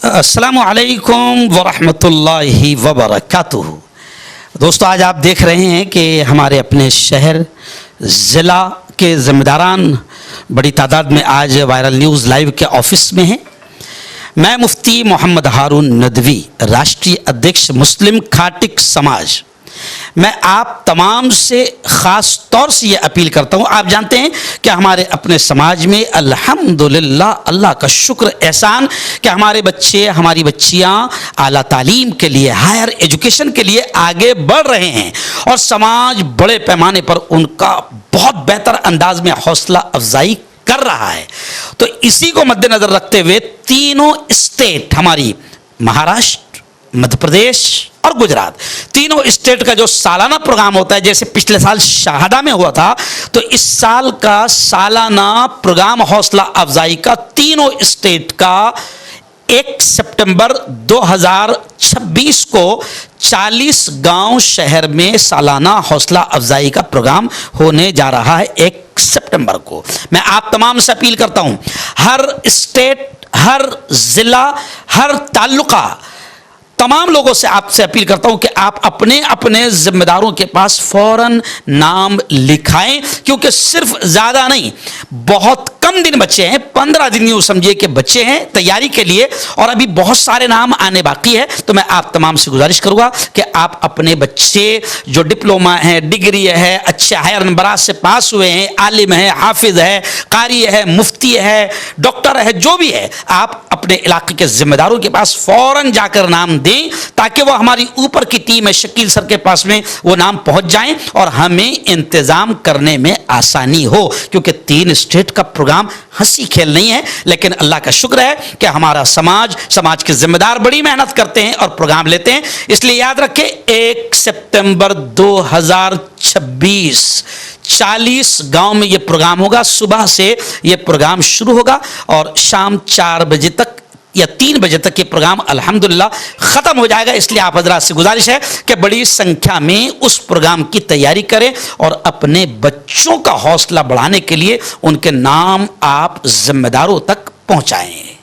السلام علیکم ورحمۃ اللہ وبرکاتہ۔ دوستو، آج آپ دیکھ رہے ہیں کہ ہمارے اپنے شہر ضلع کے ذمہ داران بڑی تعداد میں آج وائرل نیوز لائیو کے آفس میں ہیں۔ میں مفتی محمد ہارون ندوی، راشٹری ادھیکش مسلم کھاٹک سماج، میں آپ تمام سے خاص طور سے یہ اپیل کرتا ہوں۔ آپ جانتے ہیں کہ ہمارے اپنے سماج میں الحمدللہ اللہ کا شکر احسان کہ ہمارے بچے، ہماری بچیاں اعلیٰ تعلیم کے لیے، ہائر ایجوکیشن کے لیے آگے بڑھ رہے ہیں، اور سماج بڑے پیمانے پر ان کا بہت بہتر انداز میں حوصلہ افزائی کر رہا ہے۔ تو اسی کو مد نظر رکھتے ہوئے تینوں اسٹیٹ، ہماری مہاراشٹر، مدھیہ پردیش اور گجرات، تینوں اسٹیٹ کا جو سالانہ پروگرام ہوتا ہے، جیسے پچھلے سال شاہدہ میں ہوا تھا، تو اس سال کا سالانہ پروگرام حوصلہ افزائی کا تینوں اسٹیٹ کا 1 سپٹمبر 2026 کو 40 گاؤں شہر میں سالانہ حوصلہ افزائی کا پروگرام ہونے جا رہا ہے 1 سپٹمبر کو۔ میں آپ تمام سے اپیل کرتا ہوں، ہر اسٹیٹ، ہر ضلع، ہر تعلقہ، تمام لوگوں سے آپ سے اپیل کرتا ہوں کہ آپ اپنے اپنے ذمہ داروں کے پاس فوراً نام لکھائیں، کیونکہ صرف زیادہ نہیں، بہت کم دن بچے ہیں، 15 دن یوں سمجھیے کہ بچے ہیں تیاری کے لیے، اور ابھی بہت سارے نام آنے باقی ہے۔ تو میں آپ تمام سے گزارش کروں گا کہ آپ اپنے بچے جو ڈپلوما ہے، ڈگری ہے، اچھے ہائر نمبرات سے پاس ہوئے ہیں، عالم ہے، حافظ ہے، قاری ہے، مفتی ہے، ڈاکٹر ہے، جو بھی ہے، آپ اپنے علاقے کے ذمہ داروں کے پاس فوراً جا کر نام دیں، تاکہ وہ ہماری اوپر کی ٹیم ہے شکیل سر کے پاس میں وہ نام پہنچ جائیں اور ہمیں انتظام کرنے میں آسانی ہو، کیونکہ 3 اسٹیٹ کا پروگرام ہنسی کھیل نہیں ہے، لیکن اللہ کا شکر ہے کہ ہمارا سماج کے ذمہ دار بڑی محنت کرتے ہیں اور پروگرام لیتے ہیں۔ اس لیے یاد رکھیں 1 سپتمبر 2026 40 گاؤں میں یہ پروگرام ہوگا۔ صبح سے یہ پروگرام شروع ہوگا اور شام 4 بجے تک یا 3 بجے تک یہ پروگرام الحمدللہ ختم ہو جائے گا۔ اس لیے آپ حضرات سے گزارش ہے کہ بڑی سنکھیا میں اس پروگرام کی تیاری کریں اور اپنے بچوں کا حوصلہ بڑھانے کے لیے ان کے نام آپ ذمہ داروں تک پہنچائیں۔